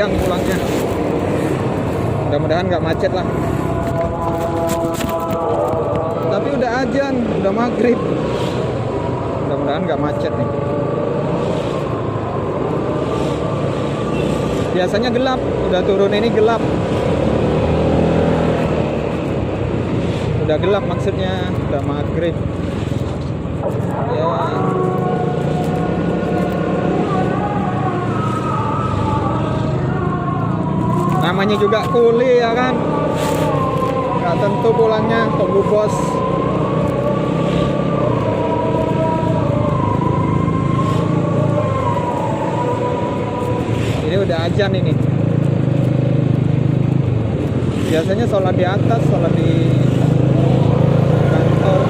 siang pulangnya. Mudah-mudahan nggak macet lah. Tapi udah azan, udah maghrib. Mudah-mudahan nggak macet nih. Biasanya gelap, udah turun ini gelap. Udah gelap maksudnya, udah maghrib. Ya. Namanya juga kuli ya kan. Nggak tentu pulangnya, tunggu bos. Ini udah azan ini. Biasanya sholat di atas, sholat di kantor.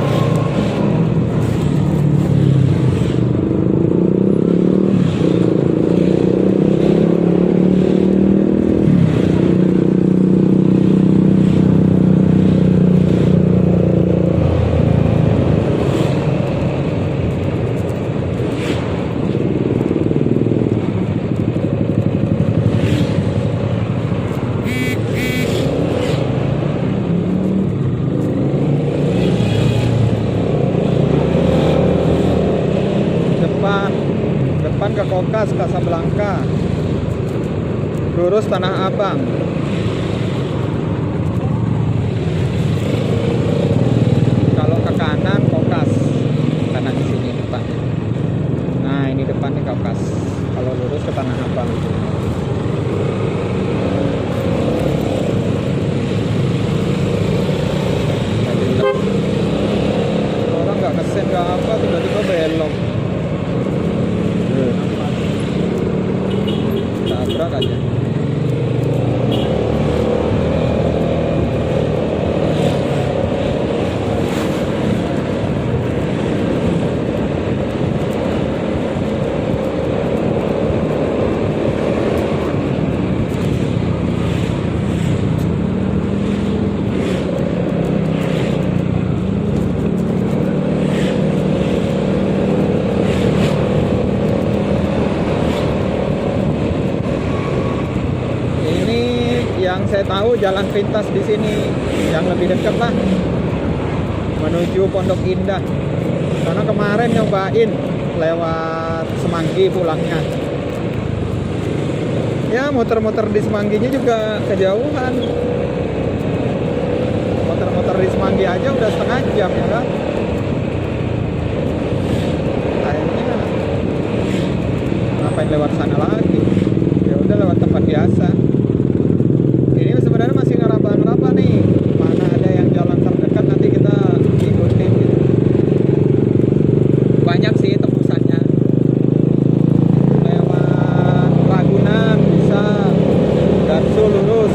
Depan ke Kokas, Kasablanka, lurus Tanah Abang. Kalau ke kanan Kokas, kanan di sini depan. Nah ini depannya Kokas. Kalau lurus ke Tanah Abang. Orang nggak ngesen nggak apa, tiba-tiba belok. Tabrak aja. Yang saya tahu jalan pintas di sini yang lebih dekat lah menuju Pondok Indah. Karena kemarin nyobain lewat Semanggi pulangnya. Ya muter-muter di Semangginya juga kejauhan. Muter-muter di Semanggi aja udah setengah jam ya kan. Akhirnya ngapain lewat sana lagi? Ya udah lewat tempat biasa. Ini sebenarnya masih ngeraba-ngeraba nih, mana ada yang jalan terdekat nanti kita ikutin gitu. Banyak sih tembusannya, lewat Ragunan bisa, Darsul lurus.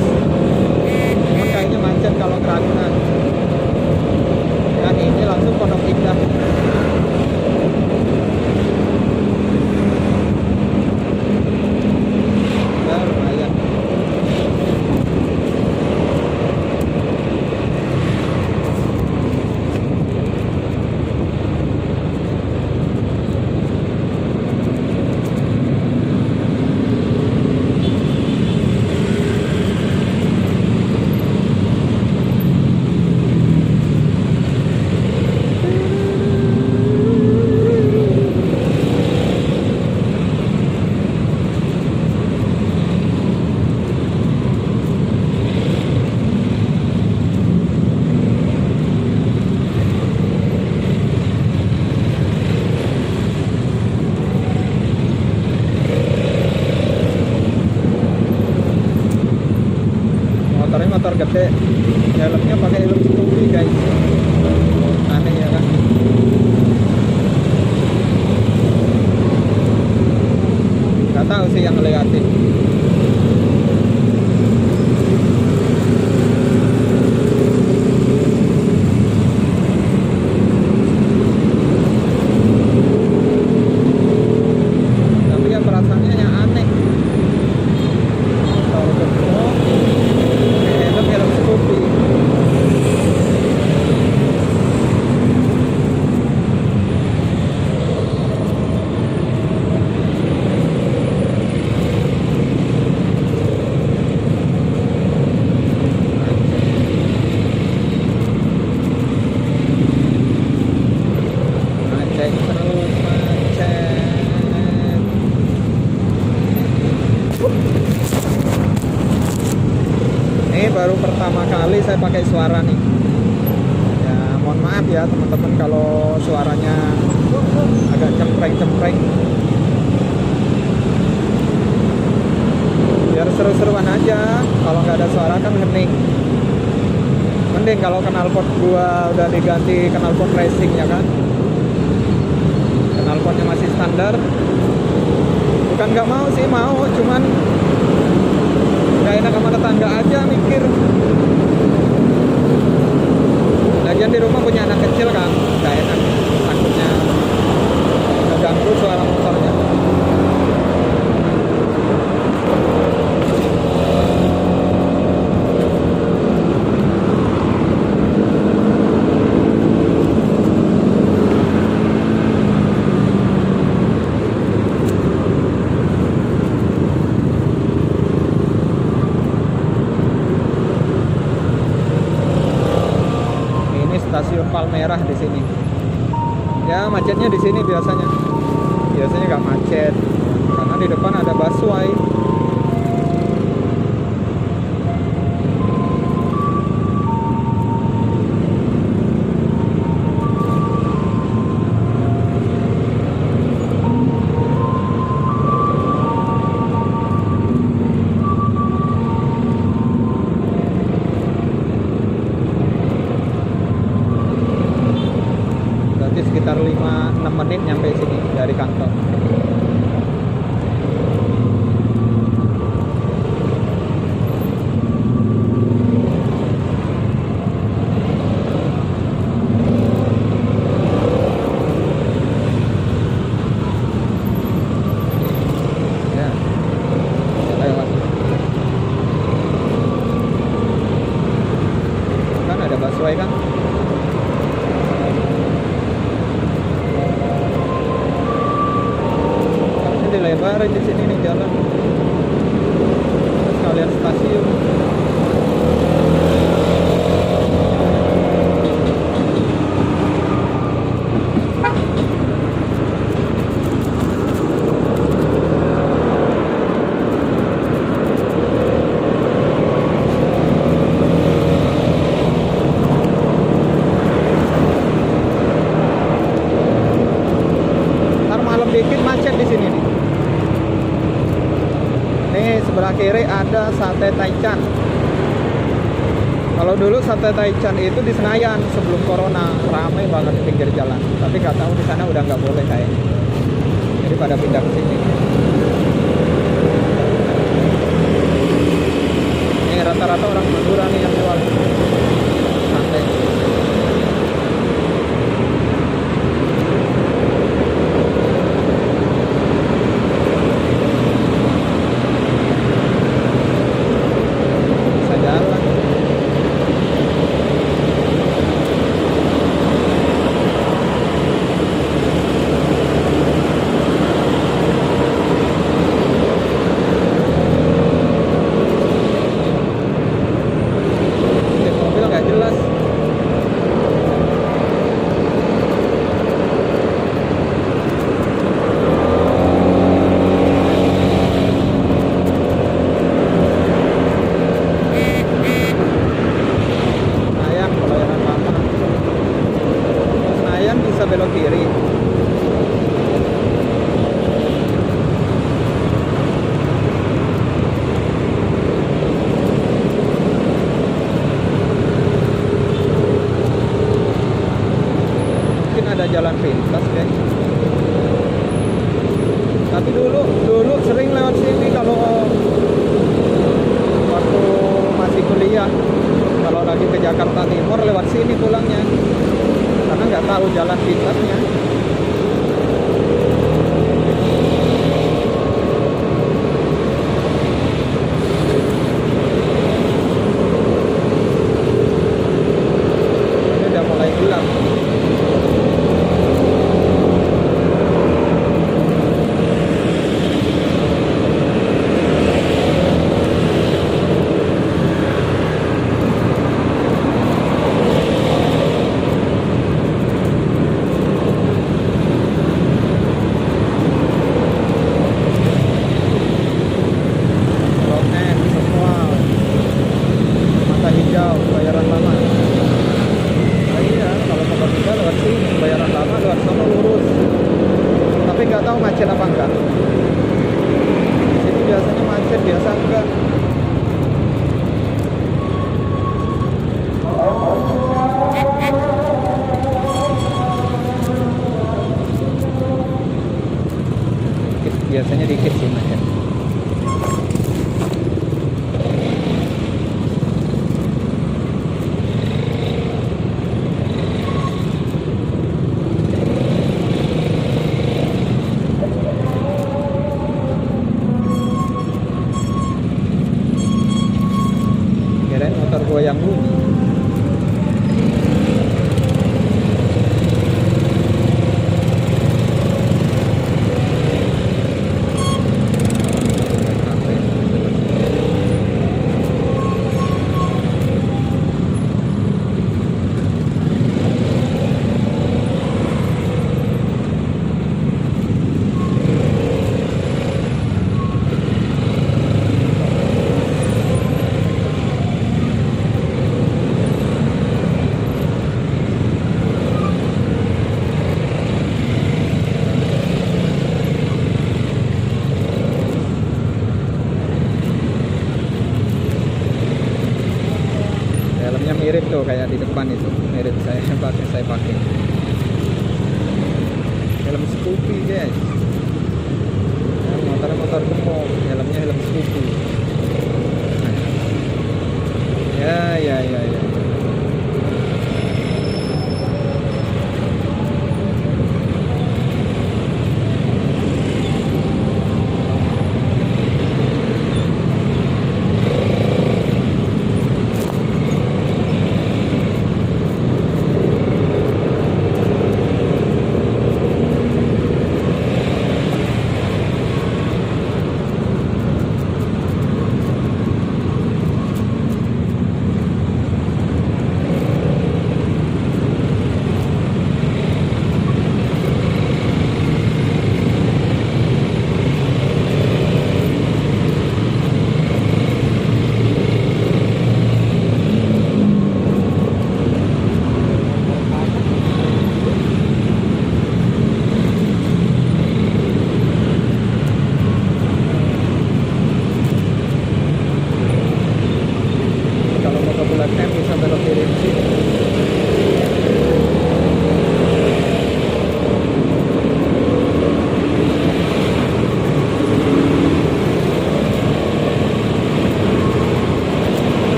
Cuman kayaknya macet kalau ke Ragunan. Dan ini langsung Pondok Indah. Ya lumayan. Motor gede, helmnya pakai helm Scoopy guys. Aneh ya kan. Gak tahu sih yang ngeliatin. Tapi ya perasaannya yang aneh. Motor gede, helm Scoopy. oleng terus macet. Ini baru pertama kali saya pakai suara nih. Ya mohon maaf ya teman-teman kalau suaranya agak cempreng-cempreng. Biar seru-seruan aja. Kalau nggak ada suara kan hening. Mending kalau knalpot gua udah diganti knalpot racing ya kan. Knalpotnya masih standar. Bukan nggak mau sih, mau, cuman nggak enak sama tetangga aja mikir. Lagian di rumah punya anak kecil kan, nggak enak, takutnya ngeganggu suara motornya. Stasiun Palmerah di sini. Ya macetnya di sini biasanya. Biasanya nggak macet karena di depan ada busway. Sekitar 5-6 menit nyampe sini dari kantor. Ya, lewat. Kan ada busway kan? Lebar di sini nih jalan, sekalian stasiun. Ntar malam dikit macet di sini nih. Nih sebelah kiri ada sate Taichan. Kalau dulu sate Taichan itu di Senayan sebelum corona, ramai banget di pinggir jalan. Tapi nggak tahu di sana udah nggak boleh kayaknya. Jadi pada pindah ke sini. Ini rata-rata orang Madura nih yang jual sate. Belok kiri. Mungkin ada jalan pintas deh. Tapi dulu sering lewat sini kalau waktu masih kuliah. Kalau lagi ke Jakarta Timur lewat sini pulangnya. Karena nggak tahu jalan pintasnya. Ini udah mulai gelap. biasanya dikit sih macet. Kirain motor goyang bunyi. Helmnya mirip tuh kayak di depan itu, mirip saya pakai helm Scoopy guys. Motor gemuk, helmnya helm Scoopy. Ya. Kalau mau ke Bulatan bisa belok kiri sini.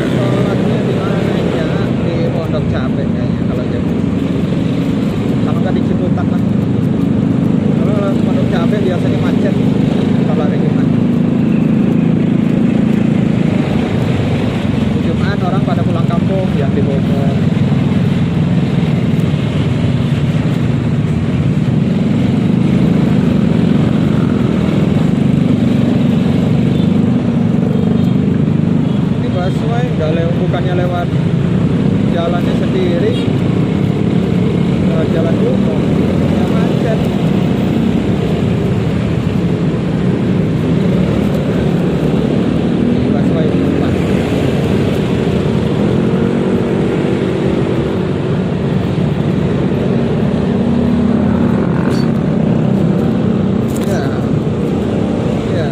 Sholatnya di mana ya? Di Pondok Cabe kayaknya kalau jauh. Kalau nggak di Ciputat lah. Kalau Pondok Cabe biasanya macet kalau hari Jumat. Jumat orang pada pulang kampung yang di Bogor. Ini busway bukannya lewat jalannya sendiri, lewat jalan umum ya macet. Busway depan. Ya.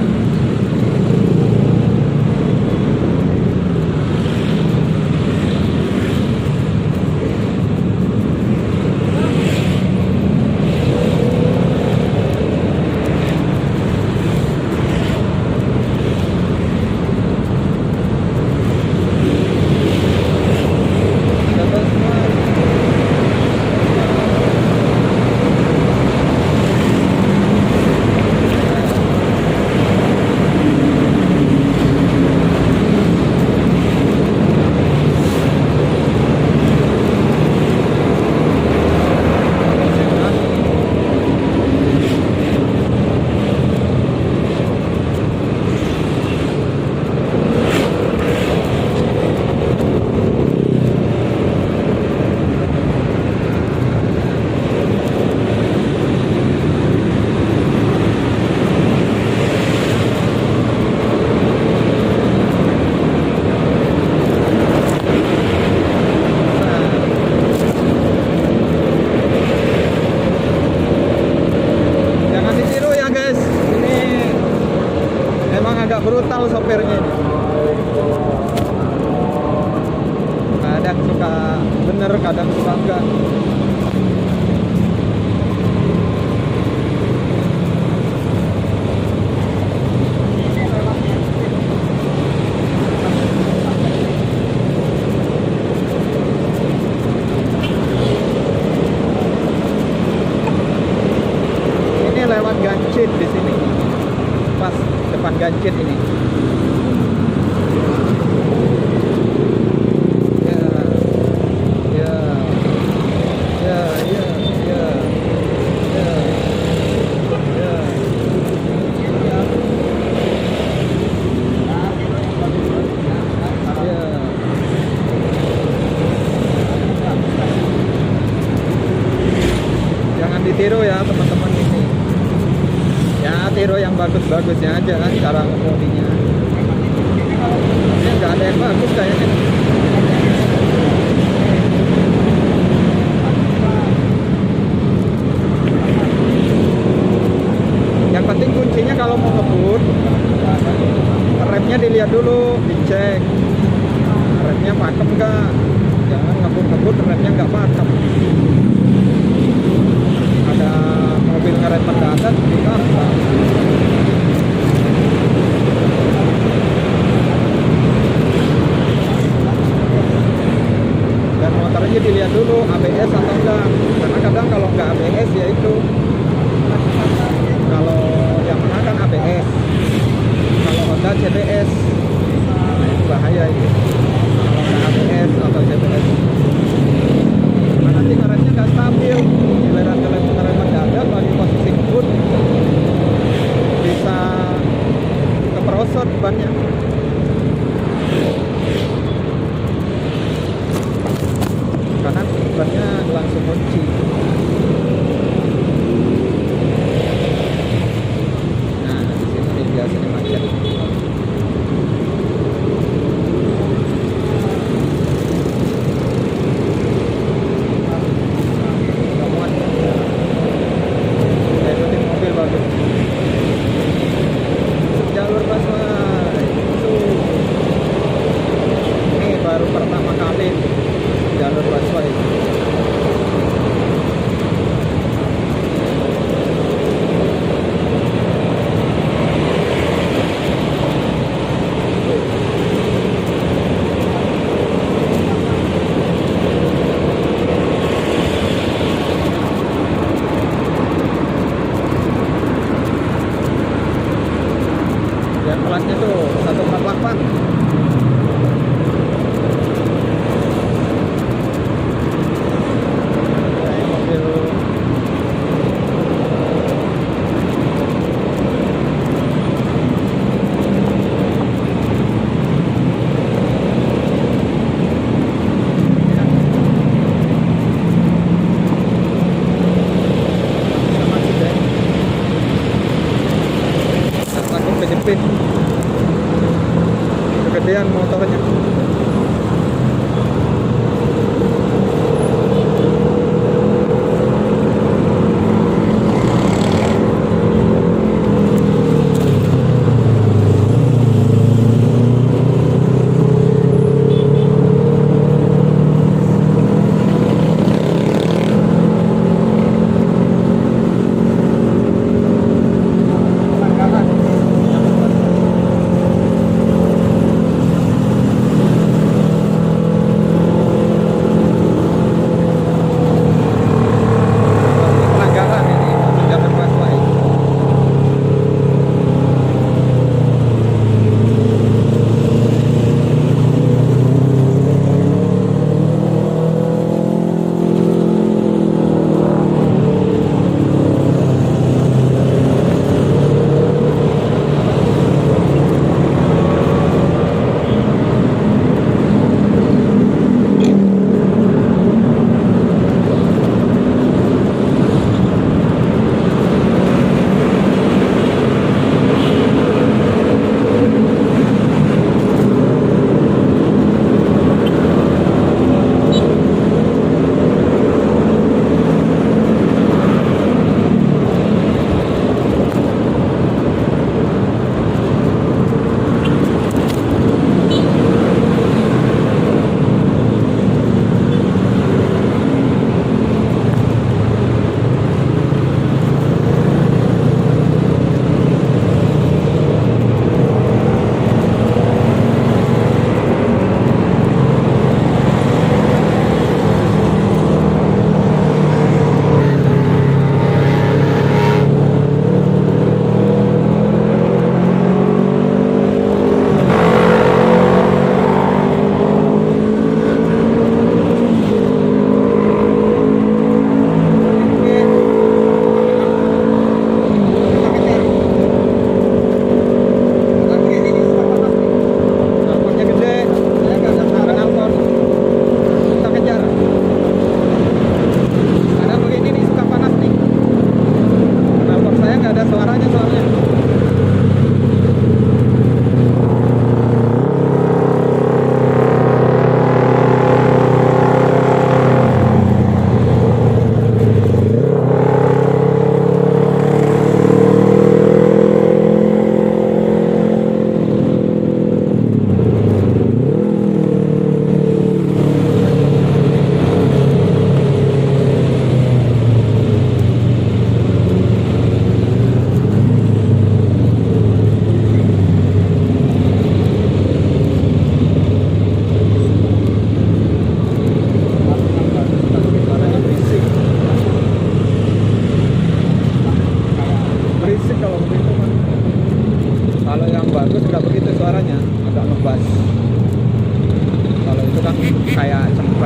suka bener, kadang suka enggak. Ini lewat Gancit di sini, pas depan Gancit ini. Jangan ditiru ya teman-teman ini. Ya tiru yang bagus-bagusnya aja kan cara ngemudinya. Ini nggak ada yang bagus kayaknya. Yang penting kuncinya kalau mau ngebut, remnya dilihat dulu, dicek remnya pakem nggak. Jangan ngebut-ngebut remnya nggak pakem. Ada mobil ngerem mendadak ditabrak. Dan motornya dilihat dulu ABS atau enggak, karena kadang kalau enggak ABS ya itu, kalau Yamaha kan ABS, kalau Honda CBS. Nah itu bahaya itu kalau enggak ABS atau CBS. Nah, nanti ngeremnya nggak stabil, giliran ngerem mendadak lagi posisi ngebut bisa keperosot bannya. Karena bannya langsung kunci. Nah di sini biasanya macet.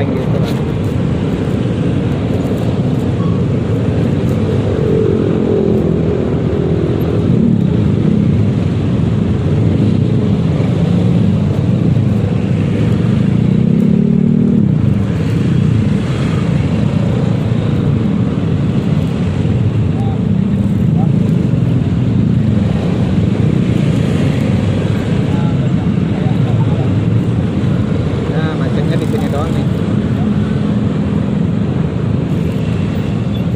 oleng gitu kan. Nah, macetnya di sini doang nih.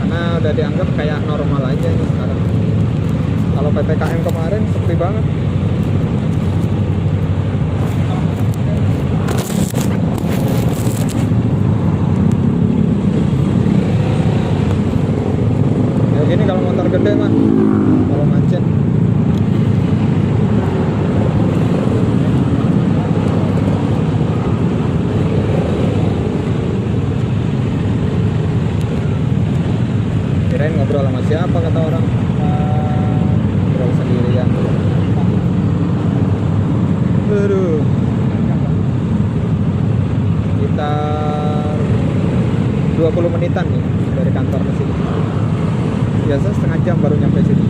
Karena udah dianggap kayak normal aja nih sekarang. Kalau PPKM kemarin sepi banget. Ya gini kalau motor gede mah, kalau macet. Kirain ngobrol sama siapa kata orang. Ngobrol sendirian. Aduh. Sekitar 20 menitan nih dari kantor ke sini. Biasa setengah jam baru nyampe sini.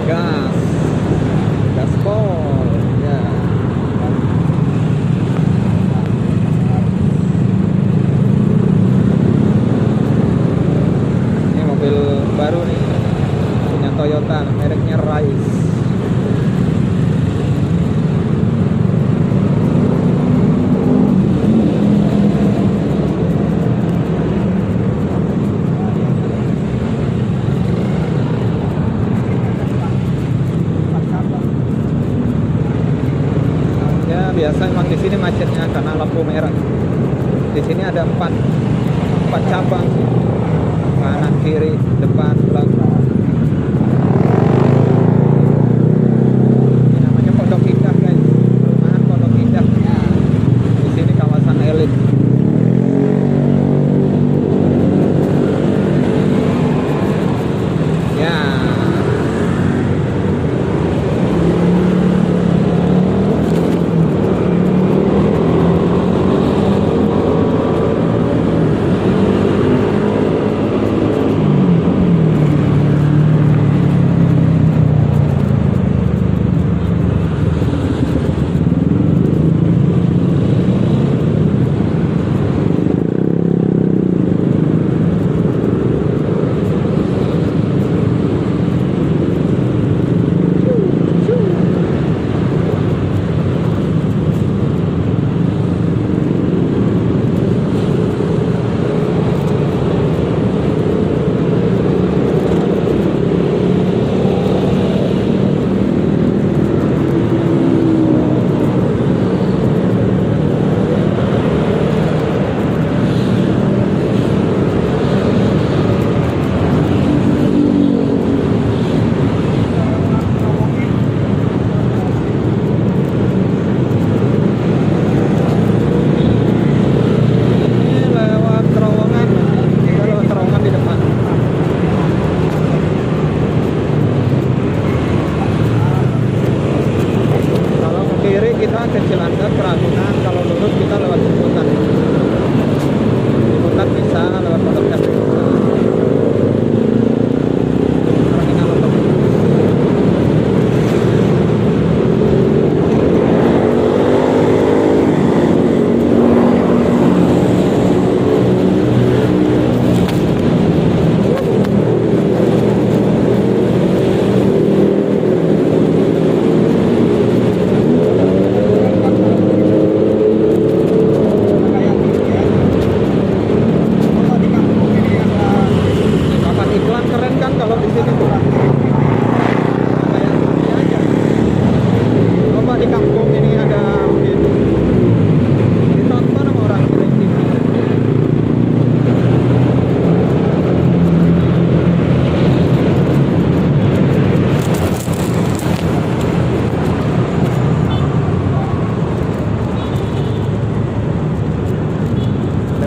Gas, gaspol, ya. Ini mobil baru nih, punya Toyota, mereknya Rise. Ya biasa emang di sini macetnya karena lampu merah. Di sini ada empat cabang, kanan, kiri, depan, belakang. Ini namanya Pondok Indah guys, perumahan Pondok Indah. Di sini kawasan elit. Ya.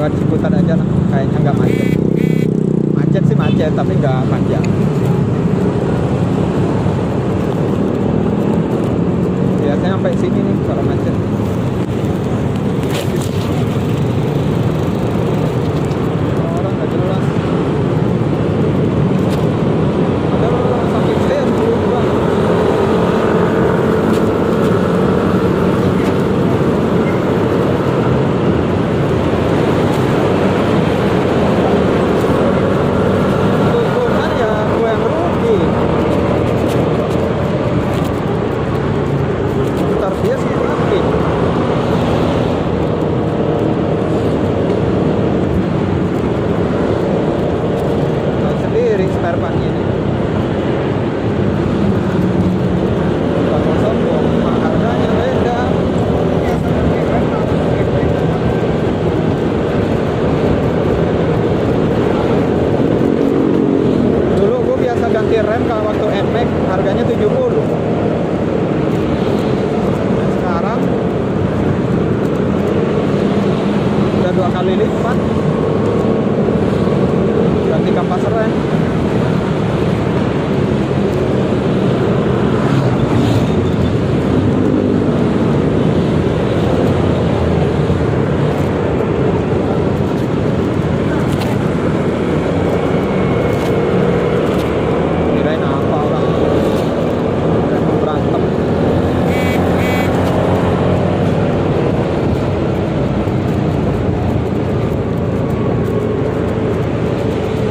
lewat Ciputat aja lah, kayaknya nggak macet. Macet sih macet, tapi nggak panjang. Biasanya sampai sini nih kalau macet. Orang nggak jelas. Aduh, sakit saya dulu bang. Tuh kan ya gue yang rugi. Ntar dia sih lagi. Nah, sendiri spare part-nya ini. Kalau sombong, mah harganya beda. Dulu gue biasa ganti rem kalau waktu NMAX harganya 70. Sekarang udah 2 kali lipat ganti kampas rem. Kirain apa orang udah mau berantem.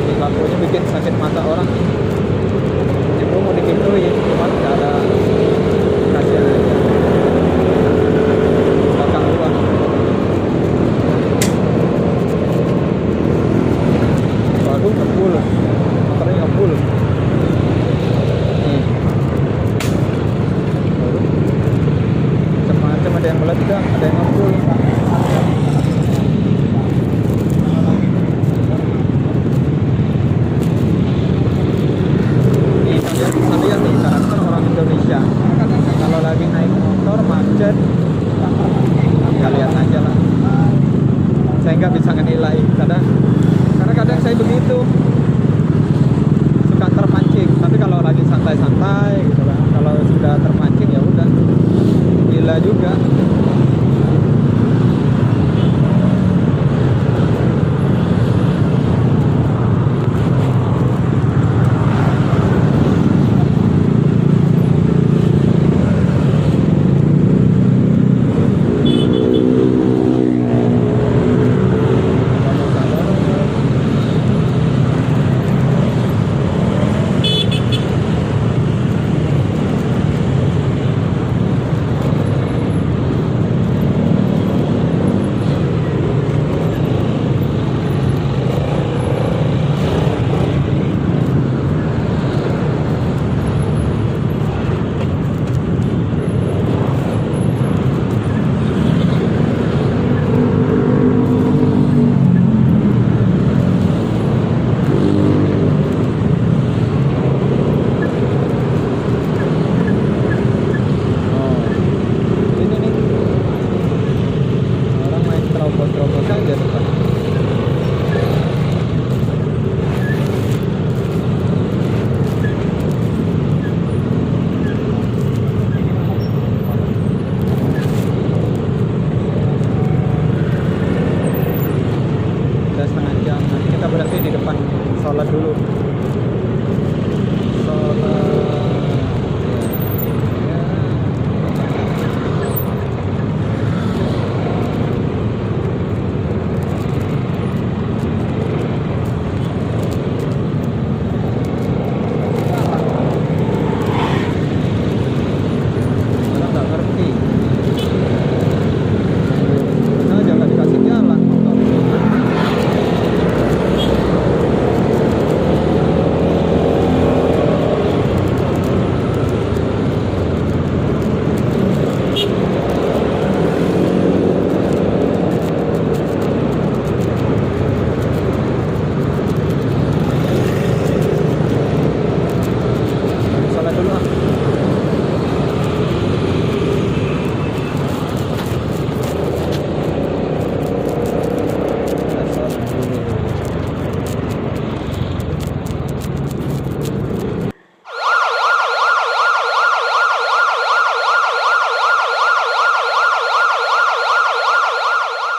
Ini lampunya bikin sakit mata orang. Ini gue mau digituin, cuman nggak ada, kasihan aja. Belakang gua. Waduh, ngebul. Motornya ngebul. Nih. Waduh. Macam-macam, ada yang meledak, ada yang ngebul. Nih, kalian bisa lihat nih karakter orang Indonesia. Kalau lagi naik motor macet, ya lihat aja lah. Saya nggak bisa ngenilai karena kadang saya begitu suka terpancing. Tapi kalau lagi santai-santai gitu kan, kalau sudah terpancing ya udah gila juga. Ini nih orang main terobos-terobos aja depan. Udah setengah jam, nanti kita berhenti di depan sholat dulu.